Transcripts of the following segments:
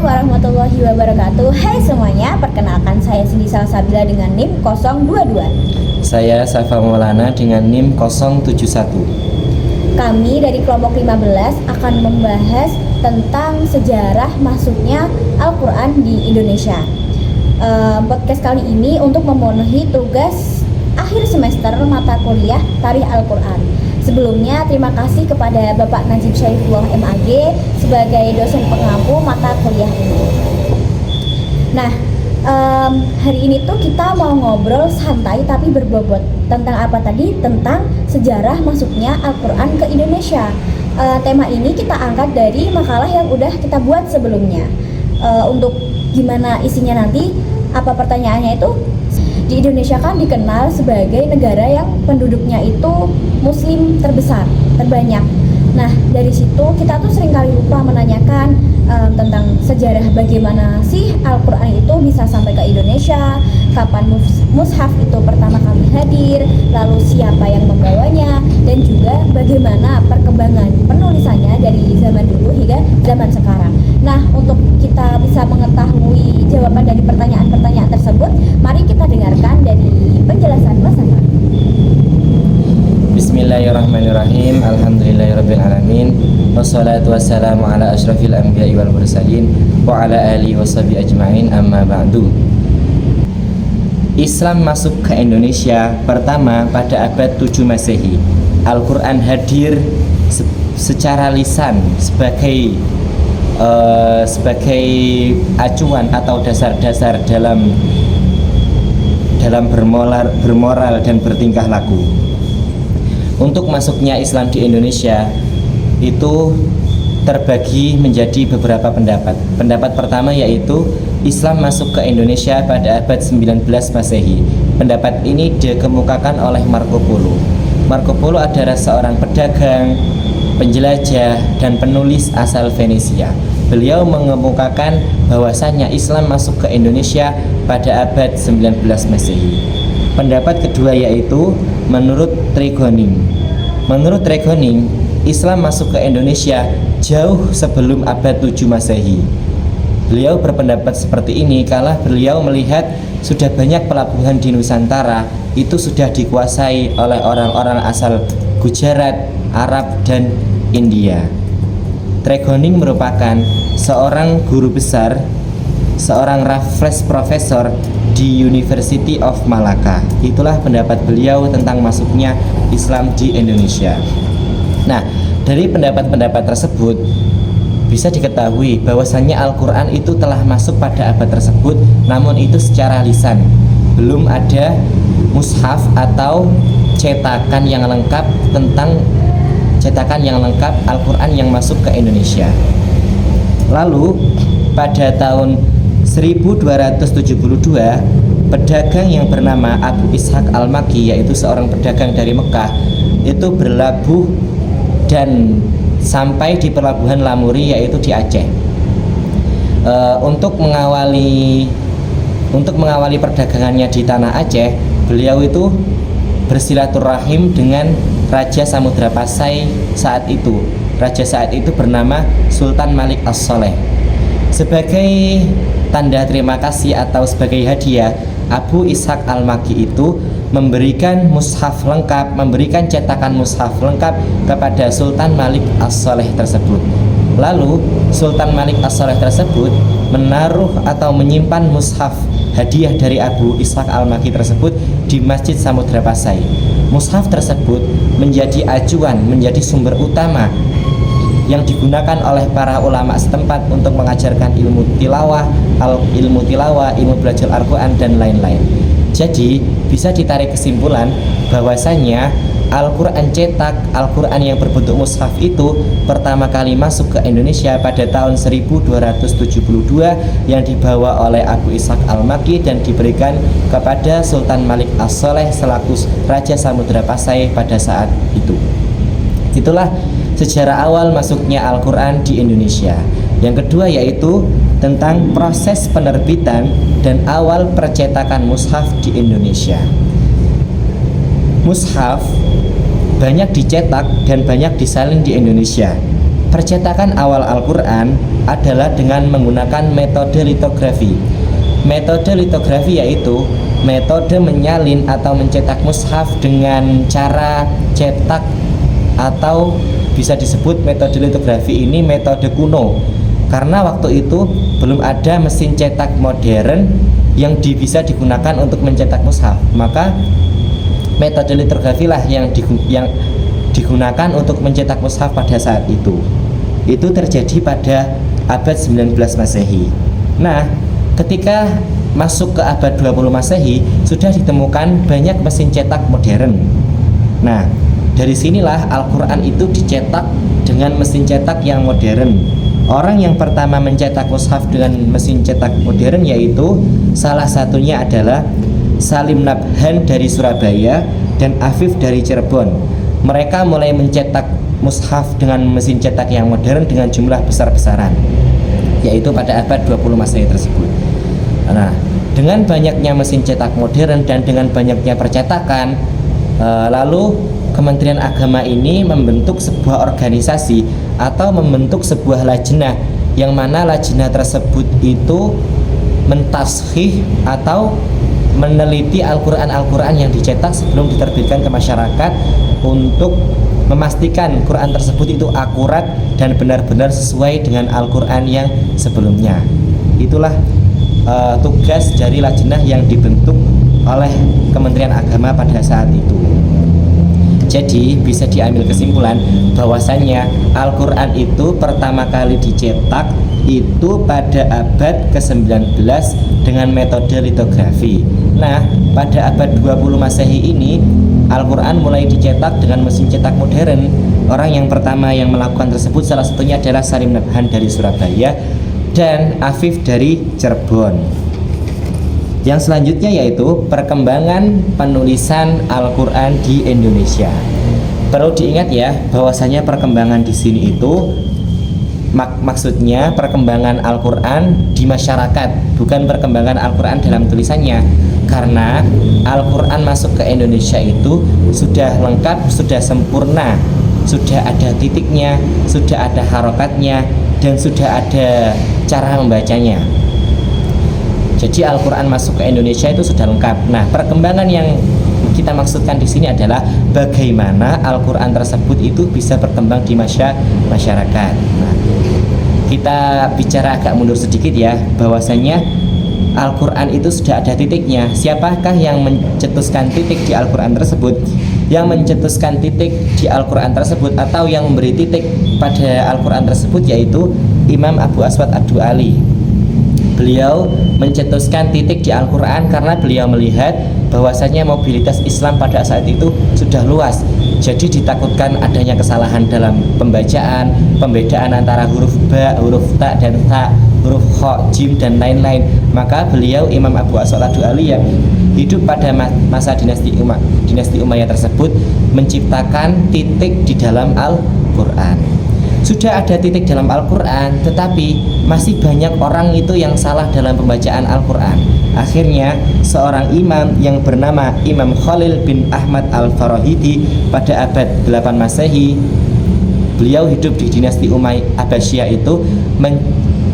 Assalamualaikum warahmatullahi wabarakatuh. Hai semuanya, perkenalkan saya Cindy Salsabila dengan NIM 022. Saya Safa Maulana dengan NIM 071. Kami dari kelompok 15 akan membahas tentang sejarah masuknya Al-Quran di Indonesia. Podcast kali ini untuk memenuhi tugas akhir semester mata kuliah Tarikh Al-Quran. Sebelumnya terima kasih kepada Bapak Najib Syaifullah MAG sebagai dosen pengampu mata kuliah ini. Nah, hari ini tuh kita mau ngobrol santai tapi berbobot. Tentang apa tadi? Tentang sejarah masuknya Al-Quran ke Indonesia. Tema ini kita angkat dari makalah yang udah kita buat sebelumnya. Untuk gimana isinya nanti, apa pertanyaannya itu? Di Indonesia kan dikenal sebagai negara yang penduduknya itu muslim terbesar, terbanyak. Nah, dari situ kita tuh seringkali lupa menanyakan tentang sejarah bagaimana sih Al-Quran itu bisa sampai ke Indonesia, kapan mushaf itu pertama kali hadir, lalu siapa yang membawanya, dan juga bagaimana perkembangan penulisannya dari zaman dulu hingga zaman sekarang. Nah, untuk kita bisa mengetahui jawaban dari pertanyaan-pertanyaan tersebut, mari kita dengarkan dari penjelasan Mas Safa. Bismillahirrahmanirrahim. Alhamdulillahirrabbilalamin. Wassalatu wassalamu ala asyrafil anbiya'i wal mursalin wa ala alihi washabihi ajma'in, amma ba'du. Islam masuk ke Indonesia pertama pada abad 7 Masehi. Al-Quran hadir secara lisan sebagai acuan atau dasar-dasar dalam bermoral dan bertingkah laku. Untuk masuknya Islam di Indonesia itu terbagi menjadi beberapa pendapat. Pendapat pertama yaitu Islam masuk ke Indonesia pada abad 19 Masehi. Pendapat ini dikemukakan oleh Marco Polo. Marco Polo adalah seorang pedagang, penjelajah, dan penulis asal Venesia. Beliau mengemukakan bahwasannya Islam masuk ke Indonesia pada abad 19 Masehi. Pendapat kedua yaitu menurut Tregoning. Menurut Tregoning, Islam masuk ke Indonesia jauh sebelum abad 7 Masehi. Beliau berpendapat seperti ini karena beliau melihat sudah banyak pelabuhan di Nusantara itu sudah dikuasai oleh orang-orang asal Gujarat, Arab, dan India. Tregoning merupakan seorang guru besar, seorang Raffles Professor di University of Malacca. Itulah pendapat beliau tentang masuknya Islam di Indonesia. Nah, dari pendapat-pendapat tersebut bisa diketahui bahwasannya Al-Quran itu telah masuk pada abad tersebut, namun itu secara lisan. Belum ada mushaf atau cetakan yang lengkap Al-Quran yang masuk ke Indonesia. Lalu pada tahun 1272, pedagang yang bernama Abu Ishaq Al-Makki, yaitu seorang pedagang dari Mekah, itu berlabuh dan sampai di pelabuhan Lamuri, yaitu di Aceh. Untuk mengawali perdagangannya di tanah Aceh, beliau itu bersilaturahim dengan Raja Samudra Pasai saat itu. Raja saat itu bernama Sultan Malik As-Saleh. Sebagai tanda terima kasih atau sebagai hadiah, Abu Ishaq Al-Makki itu memberikan mushaf lengkap, memberikan cetakan mushaf lengkap kepada Sultan Malik As-Saleh tersebut. Lalu Sultan Malik As-Saleh tersebut menaruh atau menyimpan mushaf hadiah dari Abu Ishaq Al-Makki tersebut di Masjid Samudra Pasai. Mushaf tersebut menjadi acuan, menjadi sumber utama yang digunakan oleh para ulama setempat untuk mengajarkan ilmu tilawah, ilmu belajar Al-Quran, dan lain-lain. Jadi bisa ditarik kesimpulan bahwasanya Al-Quran cetak, Al-Quran yang berbentuk mushaf itu pertama kali masuk ke Indonesia pada tahun 1272 yang dibawa oleh Abu Ishaq Al-Makki dan diberikan kepada Sultan Malik As-Saleh selaku Raja Samudra Pasai pada saat itu. Itulah sejarah awal masuknya Al-Quran di Indonesia. Yang kedua yaitu tentang proses penerbitan dan awal percetakan mushaf di Indonesia. Mushaf banyak dicetak dan banyak disalin di Indonesia. percetakan awal Al-Quran adalah dengan menggunakan metode litografi. Metode litografi yaitu metode menyalin atau mencetak mushaf dengan cara cetak, atau bisa disebut metode litografi ini metode kuno, karena waktu itu belum ada mesin cetak modern yang bisa digunakan untuk mencetak mushaf. Maka metode litografi lah yang digunakan untuk mencetak mushaf pada saat itu. Itu terjadi pada abad 19 Masehi. Nah, ketika masuk ke abad 20 Masehi sudah ditemukan banyak mesin cetak modern. Nah, dari sinilah Al-Quran itu dicetak dengan mesin cetak yang modern. Orang yang pertama mencetak mushaf dengan mesin cetak modern yaitu salah satunya adalah Salim Nabhan dari Surabaya dan Afif dari Cirebon. Mereka mulai mencetak mushaf dengan mesin cetak yang modern dengan jumlah besar-besaran, yaitu pada abad 20 Masehi tersebut. Nah, dengan banyaknya mesin cetak modern dan dengan banyaknya percetakan, lalu Kementerian Agama ini membentuk sebuah organisasi atau membentuk sebuah lajnah, yang mana lajnah tersebut itu mentashih atau meneliti Al-Quran yang dicetak sebelum diterbitkan ke masyarakat untuk memastikan Quran tersebut itu akurat dan benar-benar sesuai dengan Al-Quran yang sebelumnya. Itulah tugas dari lajnah yang dibentuk oleh Kementerian Agama pada saat itu. Jadi bisa diambil kesimpulan bahwasannya Al-Quran itu pertama kali dicetak itu pada abad ke-19 dengan metode litografi. Nah, pada abad 20 Masehi ini Al-Quran mulai dicetak dengan mesin cetak modern. Orang yang pertama yang melakukan tersebut salah satunya adalah Salim Nabhan dari Surabaya dan Afif dari Cirebon. Yang selanjutnya yaitu perkembangan penulisan Al-Quran di Indonesia. Perlu diingat ya bahwasanya perkembangan di sini itu maksudnya perkembangan Al-Quran di masyarakat, bukan perkembangan Al-Quran dalam tulisannya. Karena Al-Quran masuk ke Indonesia itu sudah lengkap, sudah sempurna, sudah ada titiknya, sudah ada harokatnya, dan sudah ada cara membacanya. Jadi Al-Quran masuk ke Indonesia itu sudah lengkap. Nah, perkembangan yang kita maksudkan di sini adalah bagaimana Al-Quran tersebut itu bisa berkembang di masyarakat. Nah, kita bicara agak mundur sedikit ya, bahwasanya Al-Quran itu sudah ada titiknya. Siapakah yang mencetuskan titik di Al-Quran tersebut? Yang mencetuskan titik di Al-Quran tersebut atau yang memberi titik pada Al-Quran tersebut yaitu Imam Abu Aswad Ad-Du'ali. Beliau mencetuskan titik di Al-Quran karena beliau melihat bahwasanya mobilitas Islam pada saat itu sudah luas. Jadi ditakutkan adanya kesalahan dalam pembacaan, pembedaan antara huruf ba, huruf ta dan ta, huruf kha, jim dan lain-lain. Maka beliau Imam Abu Aswad Ad-Du'ali yang hidup pada masa dinasti Umayyah tersebut menciptakan titik di dalam Al-Quran. Sudah ada titik dalam Al-Quran, tetapi masih banyak orang itu yang salah dalam pembacaan Al-Quran. Akhirnya seorang imam yang bernama Imam Khalil bin Ahmad Al-Farahidi pada abad 8 Masehi, beliau hidup di dinasti Umayyah Abbasiyah itu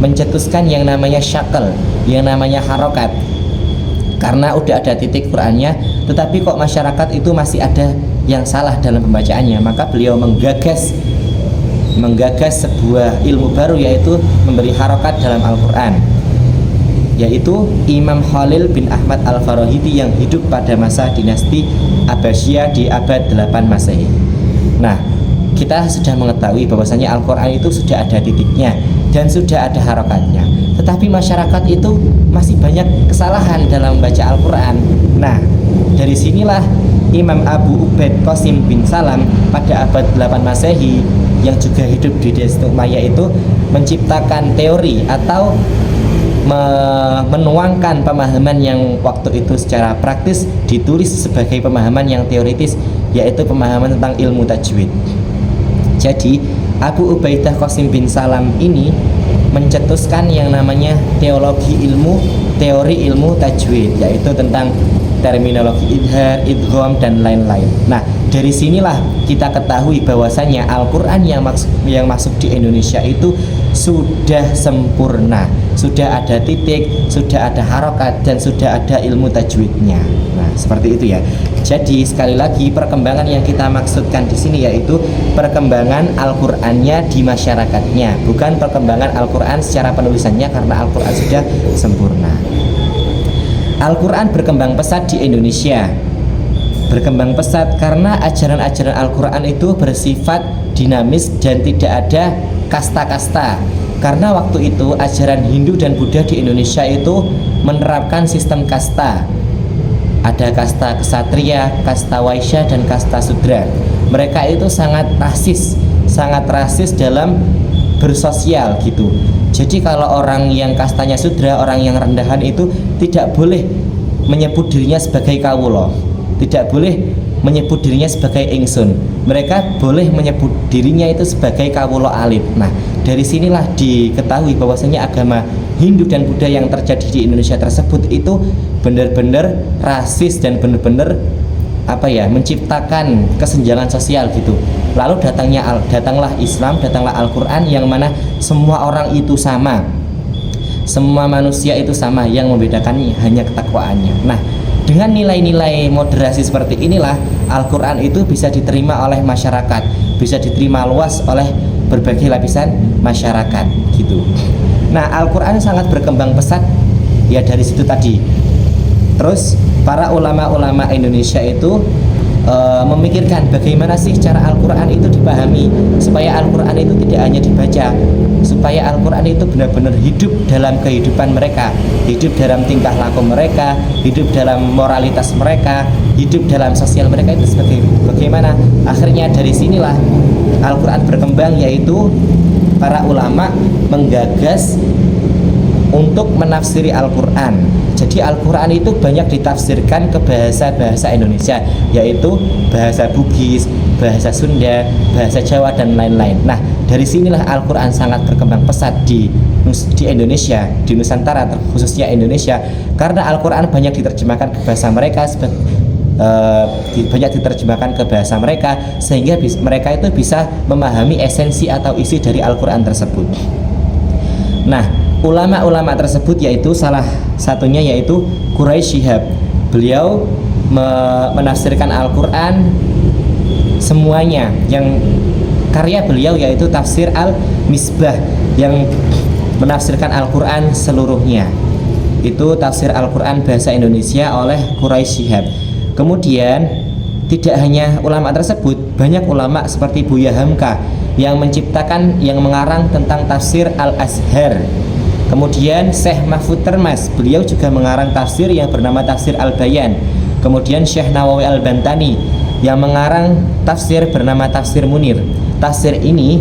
mencetuskan yang namanya syakal, yang namanya harokat. Karena udah ada titik Qurannya, tetapi kok masyarakat itu masih ada yang salah dalam pembacaannya, maka beliau menggagas sebuah ilmu baru, yaitu memberi harokat dalam Al-Quran, yaitu Imam Khalil bin Ahmad Al-Farahidi yang hidup pada masa dinasti Abbasiyah di abad 8 Masehi. Nah, kita sudah mengetahui bahwasanya Al-Quran itu sudah ada titiknya dan sudah ada harokatnya, tetapi masyarakat itu masih banyak kesalahan dalam membaca Al-Quran. Nah, dari sinilah Imam Abu Ubaid Qasim bin Salam pada abad 8 Masehi yang juga hidup di dinasti Umayyah itu menciptakan teori atau menuangkan pemahaman yang waktu itu secara praktis ditulis sebagai pemahaman yang teoritis, yaitu pemahaman tentang ilmu tajwid. Jadi Abu Ubaidah Qasim bin Salam ini mencetuskan yang namanya teori ilmu tajwid, yaitu tentang terminologi idhar, idgham dan lain-lain. Nah, dari sinilah kita ketahui bahwasanya Al-Qur'an yang masuk di Indonesia itu sudah sempurna, sudah ada titik, sudah ada harokat, dan sudah ada ilmu tajwidnya. Nah, seperti itu ya. Jadi sekali lagi perkembangan yang kita maksudkan di sini yaitu perkembangan Al-Qur'annya di masyarakatnya, bukan perkembangan Al-Qur'an secara penulisannya, karena Al-Qur'an sudah sempurna. Al-Qur'an berkembang pesat di Indonesia. Berkembang pesat karena ajaran-ajaran Al-Qur'an itu bersifat dinamis dan tidak ada kasta-kasta. Karena waktu itu ajaran Hindu dan Buddha di Indonesia itu menerapkan sistem kasta. Ada kasta ksatria, kasta waisya, dan kasta sudra. Mereka itu sangat rasis dalam bersosial gitu. Jadi kalau orang yang kastanya sudra, orang yang rendahan itu tidak boleh menyebut dirinya sebagai kawulo, tidak boleh menyebut dirinya sebagai ingsun. Mereka boleh menyebut dirinya itu sebagai kawulo alit. Nah, dari sinilah diketahui bahwasanya agama Hindu dan Buddha yang terjadi di Indonesia tersebut itu benar-benar rasis dan benar-benar menciptakan kesenjangan sosial gitu. Lalu datanglah Islam, datanglah Al-Qur'an yang mana semua orang itu sama. Semua manusia itu sama, yang membedakan hanya ketakwaannya. Nah, dengan nilai-nilai moderasi seperti inilah Al-Qur'an itu bisa diterima oleh masyarakat, bisa diterima luas oleh berbagai lapisan masyarakat gitu. Nah, Al-Qur'an sangat berkembang pesat ya dari situ tadi. Terus para ulama-ulama Indonesia itu memikirkan bagaimana sih cara Al-Qur'an itu dipahami, supaya Al-Qur'an itu tidak hanya dibaca, supaya Al-Qur'an itu benar-benar hidup dalam kehidupan mereka, hidup dalam tingkah laku mereka, hidup dalam moralitas mereka, hidup dalam sosial mereka itu sebagai bagaimana. Akhirnya dari sinilah Al-Qur'an berkembang, yaitu para ulama menggagas untuk menafsiri Al-Qur'an. Jadi Al-Qur'an itu banyak ditafsirkan ke bahasa-bahasa Indonesia, yaitu bahasa Bugis, bahasa Sunda, bahasa Jawa, dan lain-lain. Nah, dari sinilah Al-Qur'an sangat berkembang pesat di Indonesia, di Nusantara khususnya Indonesia, karena Al-Qur'an banyak diterjemahkan ke bahasa mereka, sehingga mereka itu bisa memahami esensi atau isi dari Al-Qur'an tersebut. Nah, ulama-ulama tersebut yaitu salah satunya yaitu Quraisy Shihab. Beliau menafsirkan Al-Qur'an semuanya, yang karya beliau yaitu tafsir Al-Misbah yang menafsirkan Al-Qur'an seluruhnya. Itu tafsir Al-Qur'an bahasa Indonesia oleh Quraisy Shihab. Kemudian tidak hanya ulama tersebut, banyak ulama seperti Buya Hamka yang mengarang tentang tafsir Al-Azhar. Kemudian Syekh Mahfud Termas, beliau juga mengarang tafsir yang bernama tafsir Al-Bayan. Kemudian Syekh Nawawi Al-Bantani yang mengarang tafsir bernama tafsir Munir. Tafsir ini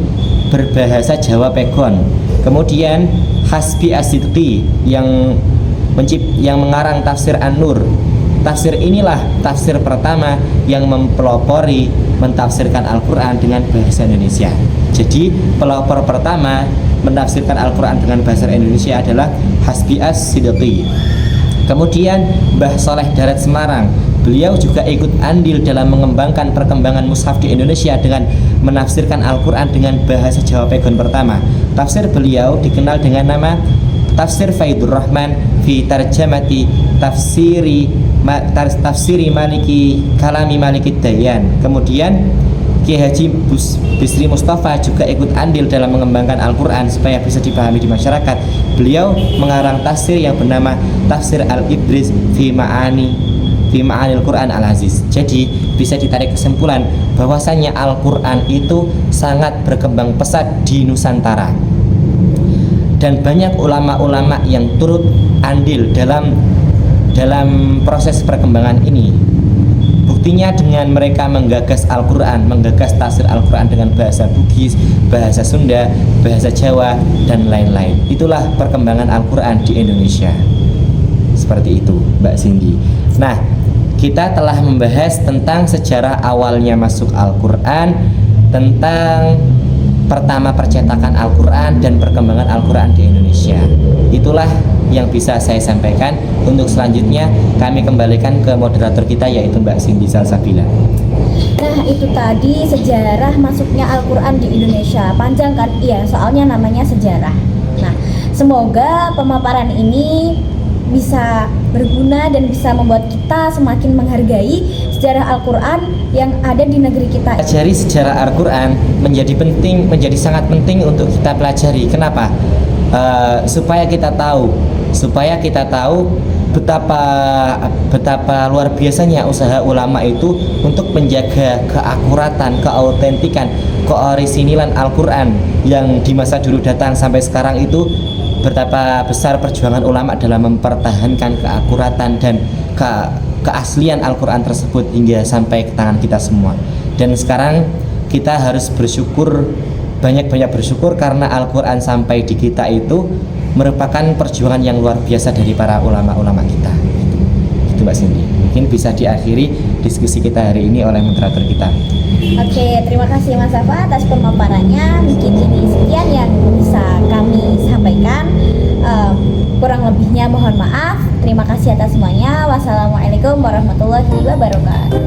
berbahasa Jawa Pegon. Kemudian Hasbi As-Sidqi yang mengarang tafsir An-Nur. Tafsir inilah tafsir pertama yang mempelopori mentafsirkan Al-Qur'an dengan bahasa Indonesia. Jadi pelopor pertama menafsirkan Al-Qur'an dengan bahasa Indonesia adalah Hasbi As-Sidqi. Kemudian Mbah Soleh Darat Semarang, beliau juga ikut andil dalam mengembangkan perkembangan mushaf di Indonesia dengan menafsirkan Al-Qur'an dengan bahasa Jawa Pegon pertama. Tafsir beliau dikenal dengan nama Tafsir Faidur Rahman fi Tarjamati Tafsiri Maliki Kalami Maliki Dayan. Kemudian Kiai Haji Bisri Mustafa juga ikut andil dalam mengembangkan Al-Qur'an supaya bisa dipahami di masyarakat. Beliau mengarang tafsir yang bernama Tafsir Al-Ibris fi Ma'anil Qur'an Al-Aziz. Jadi bisa ditarik kesimpulan bahwasanya Al-Qur'an itu sangat berkembang pesat di Nusantara. Dan banyak ulama-ulama yang turut andil dalam proses perkembangan ini. Buktinya dengan mereka menggagas Al-Qur'an, menggagas tafsir Al-Qur'an dengan bahasa Bugis, bahasa Sunda, bahasa Jawa, dan lain-lain. Itulah perkembangan Al-Qur'an di Indonesia. Seperti itu, Mbak Cindy. Nah, kita telah membahas tentang sejarah awalnya masuk Al-Qur'an, tentang pertama percetakan Al-Quran dan perkembangan Al-Quran di Indonesia. Itulah yang bisa saya sampaikan. Untuk selanjutnya kami kembalikan ke moderator kita, yaitu Mbak Cindy Salsabila. Nah, itu tadi sejarah masuknya Al-Quran di Indonesia. Panjang kan? Iya, soalnya namanya sejarah. Nah, semoga pemaparan ini bisa berguna dan bisa membuat kita semakin menghargai sejarah Al-Quran yang ada di negeri kita. Pelajari sejarah Al-Quran menjadi sangat penting untuk kita pelajari. Kenapa? Supaya kita tahu betapa luar biasanya usaha ulama itu untuk menjaga keakuratan, keautentikan, keorisinilan Al-Quran yang di masa dulu datang sampai sekarang itu. Betapa besar perjuangan ulama dalam mempertahankan keakuratan dan keaslian Al-Quran tersebut hingga sampai ke tangan kita semua. Dan sekarang kita harus bersyukur, banyak-banyak bersyukur, karena Al-Quran sampai di kita itu merupakan perjuangan yang luar biasa dari para ulama-ulama kita. Itu Mbak Cindy. Mungkin bisa diakhiri diskusi kita hari ini oleh moderator kita. Oke, terima kasih Mas Safa atas pemaparannya. Mungkin ini sekian yang bisa kami sampaikan. Kurang lebihnya mohon maaf. Terima kasih atas semuanya. Wassalamualaikum warahmatullahi wabarakatuh.